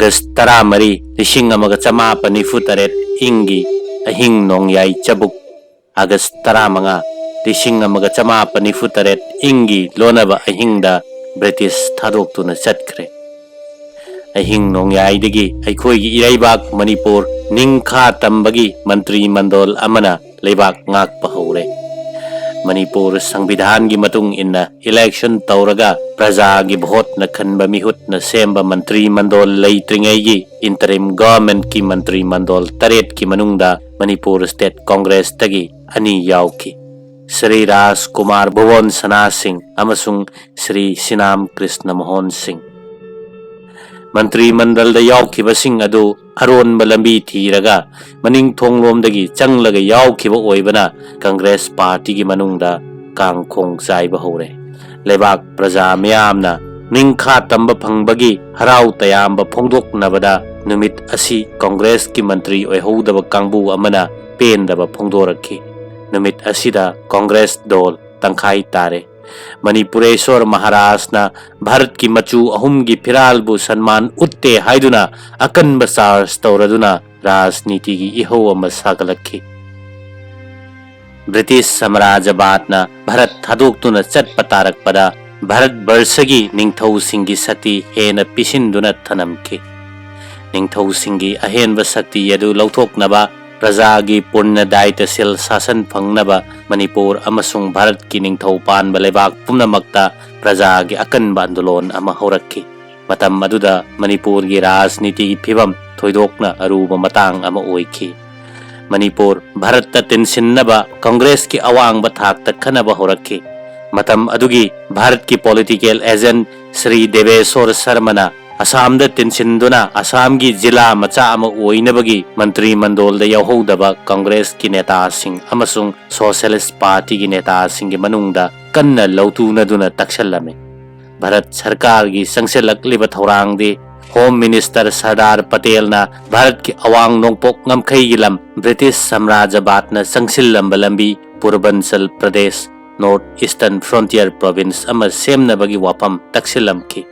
August 13, 1948 inggi ahing nongyay Chabuk. August 15, 1948 inggi lonaba ahingda British thadoktu na chatkre. Ahing nongyay digi aikhoigi iraibak Manipur ningkha tambagi mantri mandol amana leibak ngak pahaure. Manipur Sangvidhan gi matung inna election tauraga praja gi bhot na khanba mihut na semba mantri mandol leitringai gi interim government ki mantri mandol taret ki manungda Manipur State Congress tagi ani yauki. Sri Ras Kumar Bhuvan Sana Singh amasung Sri Sinam Krishna Mohan Singh. Mantri Mandal da yaukiba sing adu aron balambi thiraga maning thonglom dagi changlaga yaukiba oibana Congress Party gi manungda kangkhong chaiba hore. Lebak praja miyamna ningkha tamba phangbagi harau tayamba phongdoknabada numit asi Congress ki mantri oihodaba kangbu amana pendaba phongdorakhi. Numit asida Congress dol tangkhai tare. Manipureshwar Maharaj na Bharat ki machu ahum gi phiralbu sanman utte haiduna akan basar stauraduna rajniti gi iho ama sagalakhi. British Samrajabad na Bharat thadoktu chat patarak pada Bharat Barsagi ningthau singi sakti hena pisinduna thanamki. Ningthau singi ahenba sakti yadu lauthoknaba Prajagi Purna Daitasil Sasan Pangnaba Manipur amasung Bharat ki ningthau panba lebak pumnamakta Prajagi akan bandolon ama horakki. Matam aduda Manipur gi rajniti gi phibam thoidokna aruba matang ama oikhi. Manipur Bharat ta tinsinnaba Congress ki awang bathak ta khanaba horakki. Matam adugi Bharat ki political agent Sri Deveswar Sarmana Assam da tinsinduna Assam gi jila macha ama oinabagi mantri mandol da yauhodaba Congress ki neta sing amasung Socialist Party ki neta sing gi manungda kanna lautuna duna takshallame. Bharat Sarkar gi sangselakliba thorang di Home Minister Sardar Patel na Bharat ki awang nongpok ngamkhay gilam British Samrajabad na sangsillam balambi Purbanchal Pradesh North Eastern Frontier Province ama semna bagi wapam taksillamki.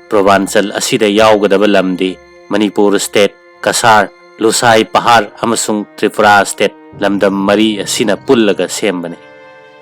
Purbanchal asida yaugadaba lamdi Manipur State, Kasar, Lusai Pahar amasung Tripura State lamdam mari asina pullaga sembane.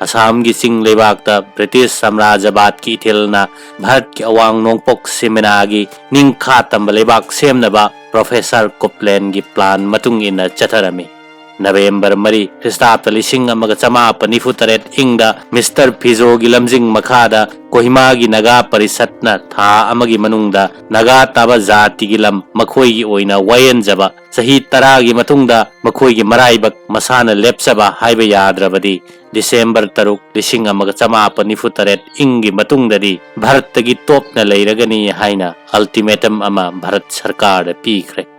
Assam gi sing lebakta British Samrajabad ki ithilna Bharat ki awang nongpok seminagi ningkha tamba lebak semnaba Professor Copeland gi plan matung ina chatharami. November mari Kristapta 1948 ingda Mr. Phizo gi lamjing makhada Kohima gi Naga Parisatna tha amagi manungda Naga taba jati gi lam makhoi gi oina wayenjaba sahi 10 gi matungda makhoi gi maraibak masana lepsaba haiba yadrabadi December 3, 1948 ingi matungdadi Bharat gi topna leiragani haina ultimatum ama Bharat Sarkar pikhre.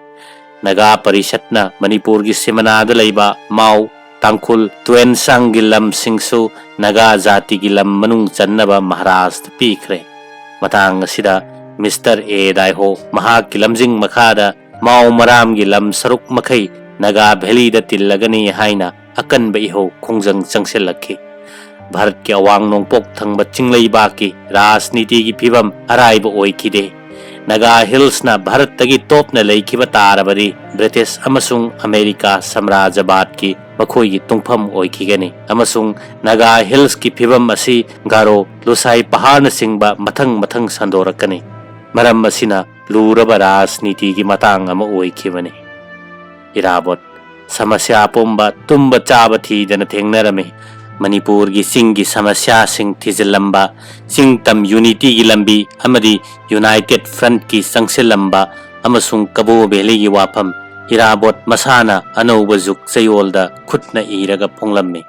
Naga Parisatna Manipur gi Simanada leiba Mau, Tangkhul, Tuensang gi lam singsu Naga jati gi lam manung channaba Maharashtra pikhre. Matang asida Mr. A. Daiho mahak gi lamjing makhada Mau maram gi lam saruk makhai Naga Valley da tillagani haina akan ba iho khongjang changselakhi. Bharat ki awang nongpok thangba chinglei baki rajniti gi phibam araiba oikide. Naga Hills na Bharat tagi top na leikiba tarabadi British amasung America Samrajabad ki makhoi gi tungpham oikigani amasung Naga Hills ki phibam asi Garo Lusai Pahar na singba mathang sandorakani. Maram asina luraba rajniti gi matang ama oikibani. Irabot samasya pumba tumba chaba thidana thengnarame. Manipur gi singi samasya sing thijilamba singtam unity gi lambi amadi United Front ki sangsilamba amasung Kabo Valley gi wapam Irabot masana anauba juk sayolda khutna iraga phonglamme.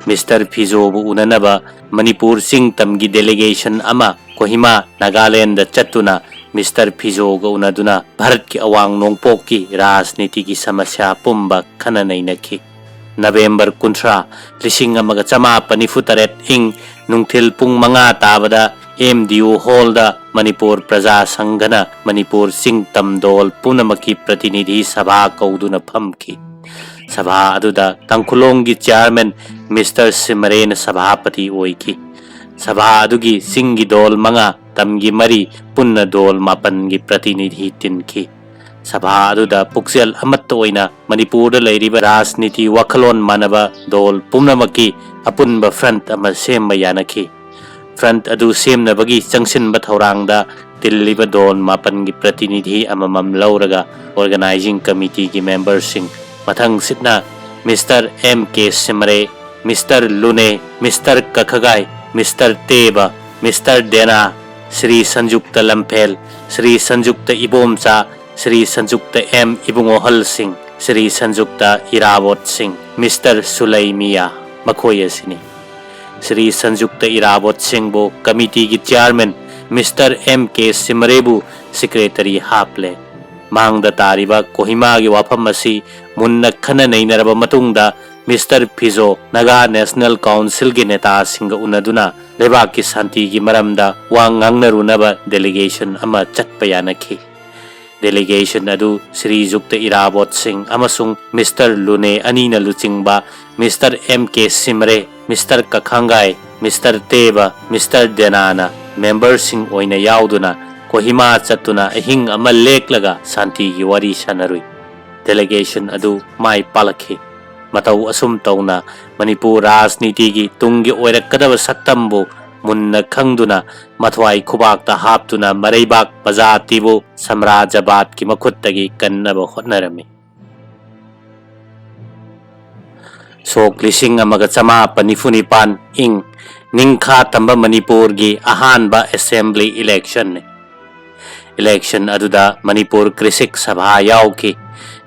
Mr. Phizo bu unanaba Manipur singtam gi delegation ama Kohima Nagaland da chatuna Mr. Phizo ga unaduna Bharat ki awang nongpok ki rajniti ki samasya pumba khananainakhi. November 13, 1948 ing nungthil pung mga tabada MDU Hall da Manipur Praja Sanghana Manipur Singtam Dol Punamaki Pratinidhi Sabha kauduna phamki. Sabha aduda Tangkhulong gi chairman Mr. Simaren Sabhapati oiki. Sabha adugi singi dol mga मतमगी मरी पुन्न दोल मापन की प्रतिनिधि तिनखी सभा अदुदा पुक्सेल अमत्त ओइना मणिपुर लैरिबा राजनीति वखलोन मानबा दोल पुम्नमकी अपुनबा front अमा सेमबा यानखी front अदु सेमनबगी चंगसिनबा थौरांगदा तिल्लिबा दोल मापन की प्रतिनिधि अममम लौरगा ऑर्गेनाइजिंग कमिटी की member Singh मथंग सिटना mister M K Simre mister लुने mister कखगाई mister Teba mister देना श्री संयुक्त लम्फेल श्री संयुक्त इबोमचा श्री संयुक्त एम इबुंगोहल सिंह श्री संयुक्त इरावत सिंह मिस्टर सुलैमिया मखोय असिनी श्री संयुक्त इरावत सिंह बो कमिटी की चेयरमैन मिस्टर एम के सिमरेबु सेक्रेटरी हापले मांगदा तारिबा कोहिमा की वाफम असी मुन्न खन नैनरबा मतुंगदा मिस्टर फिजो नागा नेशनल काउंसिल के नेता सिंह उनदुना लेबाक की शांति की मरमदा वांग ngangnarunaba डेलीगेशन अमा चटपा यानखी डेलीगेशन अदु श्रीजुक्त इराबोत सिंह अमसुंग मिस्टर लुने अनीना लुचिंगबा mister M K Simre mister Kakhangai mister Teba mister देनाना मेंबर सिंह ओइना याउदुना कोहिमा चतुना अहिंग अमा लेकलगा शांति की वारी सानरुई डेलीगेशन अदु माई पालखी मतौ असुम तौना मणिपुर राजनीति की तुंगी ओइरक्कदब सक्तम्बु मुन्न खंगदुना मथवाई खुबाकता हापतुना मरैबाक प्रजातिबु साम्राज्यवाद की मखुत्तगी कन्नब होटनरमी सोक लिसिंग अमगा चमापन निफुनिपान इंग निंखा तंबा मणिपुर की अहानबा असेंबली इलेक्शन अदुदा मणिपुर कृषिक सभा याउकी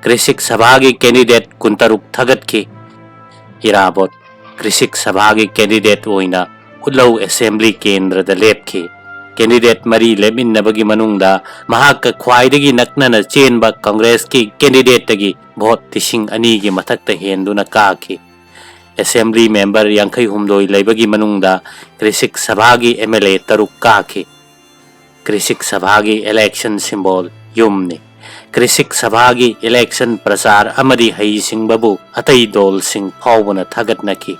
कृषिक सभा की कैंडिडेट कुंतरुक थगत की इराबोत कृषिक सभा की कैंडिडेट ओइना उलौ असेंबली केंद्र द लेपकी कैंडिडेट मरी लेमिन्नबगी मनुंगदा महाक ख्वाइदगी नकनना चेनबा कांग्रेस की कैंडिडेट तगी वोट तिसिंग अनी की मथक्ता हेंदुना काकी असेंबली मेंबर यांखै हुमदोई लेबगी मनुंगदा कृषिक सभा की एमएलए तरुक काकी कृषिक सभा की इलेक्शन सिंबल युमने कृषिक सभा की इलेक्शन प्रचार अमदी हई सिंह बबू अतई दोल सिंह फाउबना थगतनकी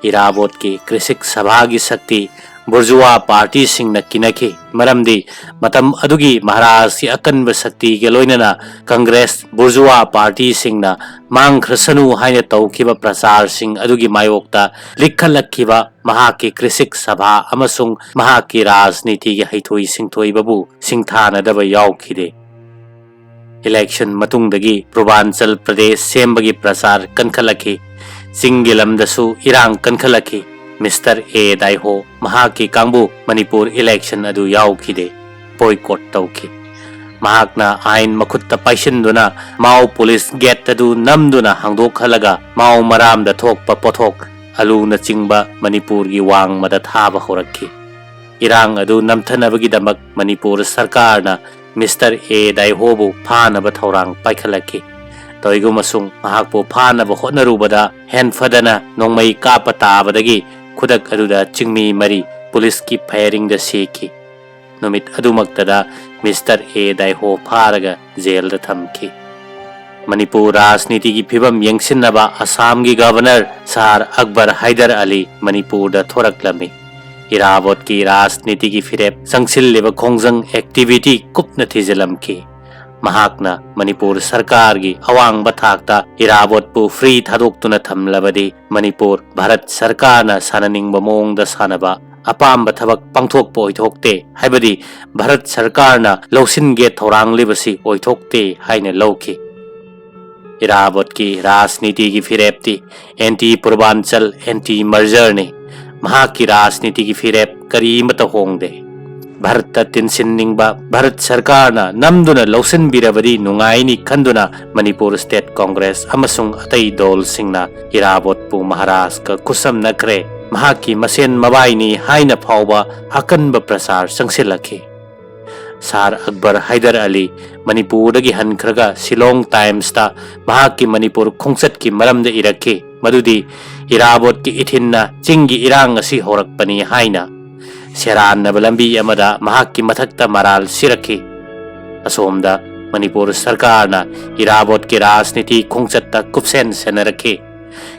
इराबोत की कृषिक सभा की शक्ति बुर्जुआ पार्टी सिंह नक्की मरमदी मतम अदुगी महाराज की अकनब शक्ति के लोइनना कांग्रेस बुर्जुआ पार्टी सिंह मांगख्रसनु हाइने तौखिबा प्रचार सिंह अदुगी मायोक्ता लिखलखिबा महाकी कृषिक सभा अमसुंग महाकी राजनीति की हैथोई सिंथोई बबू सिंथानदब याउखिदे इलेक्शन मतुंगदगी पूर्वांचल प्रदेश सेंबगी प्रचार कनखलखी चिंगी लमदसु इरांग कनखलखी मिस्टर ए दाइहो महाकी कांगबु मणिपुर इलेक्शन अदु याउखिदे बॉयकॉट तौखी महाकना आइन मखुत्ता पाइसिनदुना माओ पुलिस गेट अदु नमदुना हांदोखलगा माओ मराम द थोकपा पोथोक अलू न चिंगबा मणिपुर की वांग मद थाबा होरखी इरांग अदु नमथनबगी दमक मणिपुर सरकार ना मिस्टर ए दाइहोबु फानब थौरांग पाइखलखी तोइगुमसुंग महाकपु फानब होटनरुबदा हेनफदना नोंमई काप ताबदगी खुदक अदुदा चिंगमी मरी पुलिस की फायरिंग द सेकी नुमित अदुमक्तदा मिस्टर ए दाइहो फारगा जेल द थमकी मणिपुर राजनीति की फिवम यंगसिनबा असम की गवर्नर सर अकबर हैदर अली मणिपुर द थोरकलमी इरावत की राजनीति की फिरेप संगसिल्लिबा खोंजंग एक्टिविटी कुपन थिजलमकी महाकना मणिपुर सरकार की अवांग बथाकता इरावतपु फ्री थादोक्तुना थमलबदी मणिपुर भारत सरकार ना साननिंग मोंग द सानबा अपाम थबक पांथोकप ओइथोकते हाइबदी भारत सरकार ना लौसिनगे थौरांगलिबसी ओइथोकते हाइने लौखी इरावत की राजनीति की फिरेपती एंटी पूर्वांचल एंटी मर्जर ने महाकी राजनीति की फिरेप करीमत होंगदे भारत तिनसिनिंगबा भारत सरकार ना नमदुना लौसिनबिरबदी नुंगाइनी खंदुना मणिपुर स्टेट कांग्रेस अमसुंग अतई दोल सिंगना इरावतपु महाराज का कुसम नखरे महाकी मसेन मबाइनी हाइना फाउबा अकनब प्रसार संसिलखी सर अकबर हैदर अली मणिपुर दगी हनखरगा शिलोंग टाइम्स ता महाकी मणिपुर खोंसत की मरमद इरखी मदुदी इरावत की इथिन्ना चिंगी इरांग असी होरकपनी हाइना सेरानब लंबी अमदा महाकी मथक्ता मराल सिरखी असोमदा मणिपुर सरकार ना इरावत की राजनीति खोंसत कुपसेन सेनरखी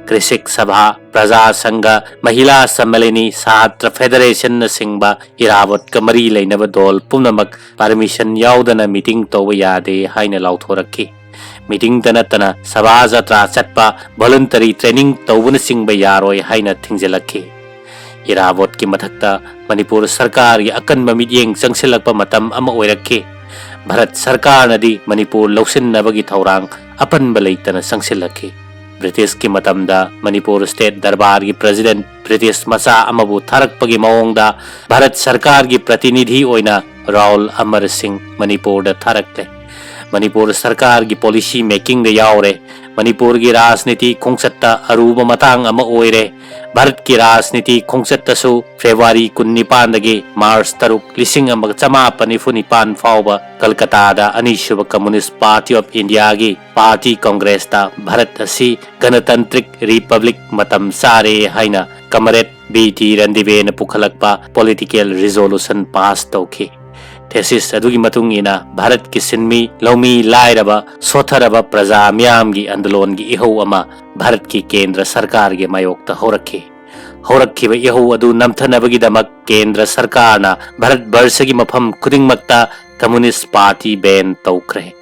कृषिक सभा, प्रजा संघ, महिला सम्मेलनी, छात्र फेडरेशन सिंबा इरावत का मरी लेनब दोल पुनमक परमिशन याउदना मीटिंग तौब यादे हाइना लाउथोरक्की। मीटिंग तनतना सभा जत्रा चटपा वॉलंटरी ट्रेनिंग तौबन सिंब यारोय हाइना थिंजलक्की। इरावत की मथक्ता मणिपुर सरकार की अकन मिटयेंग चंगसिलक्पा मतम अमा ओइरक्की। भारत सरकार नदी मणिपुर लौसिन्नबगी थौरांग अपनब लेतना चंगसिलक्की। ब्रिटिश की मतमदा मणिपुर स्टेट दरबार की प्रेसिडेंट ब्रिटिश मचा अमबु थारकपगी मओंगदा भारत सरकार की प्रतिनिधि ओइना राहुल अमर सिंह मणिपुर थारकले। मणिपुर सरकार की पॉलिसी मेकिंग यावरे। मणिपुर की राजनीति खोंगचत्ता अरूब मतांग अमा ओइरे। भारत की राजनीति खोंगचत्तसु फेब्रुआरी 19 मार्च 1949 फाउबा कलकत्ता अनीसुब कम्युनिस्ट पार्टी ऑफ इंडिया की पार्टी कांग्रेस भारत असी गणतांत्रिक रिपब्लिक मतम सारे हाइना कमरेड बीटी रणदिवेन पुखलकपा पॉलिटिकल रिजोल्यूशन पास तौखी। थेसिस अदुगी मतुंग इना भारत की सिन्मी लौमी लाइरबा सोथरबा प्रजा म्याम की आंदोलन की इहौ अमा भारत की केंद्र सरकार के मायोक्ता होरक्खी। होरक्खिबा इहौ अदु नमथनबगीदमक केंद्र सरकारना भारत वर्ष की मफम खुदिंगमक्ता कम्युनिस्ट पार्टी बैन तौख्रे।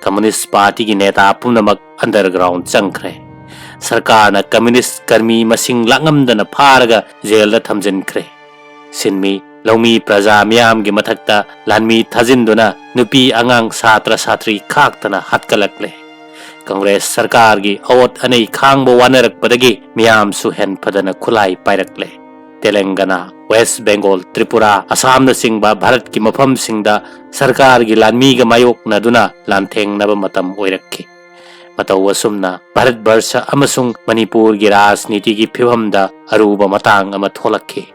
कम्युनिस्ट पार्टी की नेता पुनमक अंडरग्राउंड चंख्रे। सरकारना कम्युनिस्ट कर्मी मसिंग लांगमदना फारगा जेल थमजिनख्रे। सिन्मी लौमी प्रजा म्याम की मथक्ता लानमी थाजिंदुना नुपी आंगांग छात्र छात्री खाक्तना हत्कलक्ले। कांग्रेस सरकार की अवत अनै खांगबो वानरकपदगी म्याम सुहेन फदना खुलाई पाइरक्ले। तेलंगाना, वेस्ट बंगाल, त्रिपुरा, असम सिंगबा भारत की मफम सिंगदा सरकार की लानमी गा मायोक्नदुना लांथेंगनबा मतम ओइरक्खी। मतौ असुमना भारत वर्ष अमसुंग मणिपुर की राजनीति की फिवमदा अरूब मतांग अमा थोलक्खी।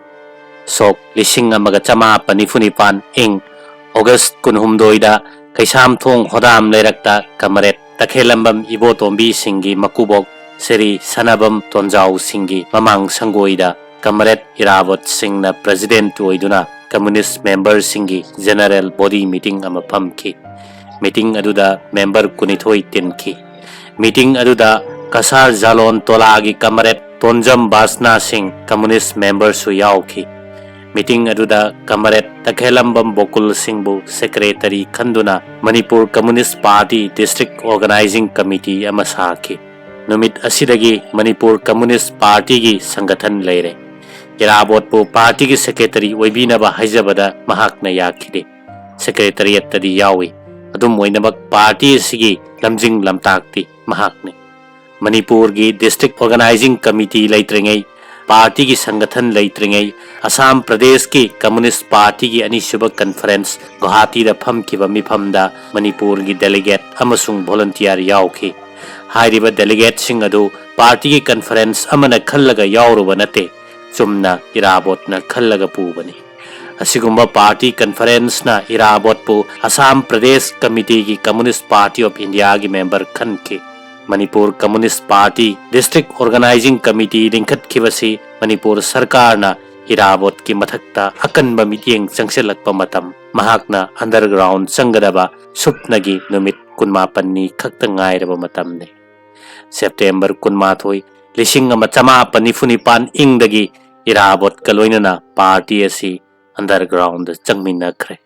सोक 1994 इंग अगस्त 19 कैसामथोंग होदाम लेरक्ता कमरेड तखेलंबम इबोतोंबी सिंगी मकुबोक श्री सनाबम तोंजाउ सिंगी ममांग संगोइदा कमरेड इरावत सिंगना प्रेसिडेंट ओइदुना कम्युनिस्ट मेंबर सिंगी जनरल बॉडी मीटिंग अमा फमखी। मीटिंग अदुदा मेंबर 19 तिनखी। मीटिंग अदुदा कसार जालोन तोलागी कमरेड तोंजम बासना सिंह कम्युनिस्ट मेंबर सु याउखी। मीटिंग अदुदा कमरेड तखेलंबम बोकुल सिंहबु सेक्रेटरी खंदुना Manipur communist party district organising committee अमा साखी। नुमित असिदगी मणिपुर कम्युनिस्ट पार्टी की संगठन लेरे। इराबोतपु पार्टी की सेक्रेटरी ओइबिनबा हाइजबदा महाकना याखिदे। सेक्रेटरीयत तदी यावी अदुम ओइनबक पार्टी सिगी लमजिंग लमताकती महाकने। मणिपुर की डिस्ट्रिक्ट ऑर्गेनाइजिंग कमिटी लेत्रिंगै पार्टी की संगठन लेत्रिंगै असम प्रदेश की कम्युनिस्ट पार्टी की अनिसुब कॉन्फ्रेंस गुवाहाटी फमखिबा मिफमदा मणिपुर की डेलीगेट अमसुंग वॉलंटियर याउखी। हाइरिबा डेलीगेट सिंग अदु पार्टी की कॉन्फ्रेंस अमना खल्लगा याउरुबा नते चुमना इराबोतना खल्लगा पुबनी। असिगुम्बा पार्टी कॉन्फ्रेंस ना इराबोतपु असम प्रदेश कमिटी की कम्युनिस्ट पार्टी ऑफ इंडिया की मेंबर खनके। Manipur communist party district organising committee लिंखत्खिबसी मणिपुर सरकारना इराबोत की मथक्ता अकनबा मिटियेंग चंगसिलक्पा मतम महाकना अंडरग्राउंड चंगदबा सुप्नगी नुमित 19 खक्ता ngairaba matamne। सेप्टेम्बर 19 1994 इंगदगी इराबोत का लोइनना पार्टी असी अंडरग्राउंड चंगमिनखरे।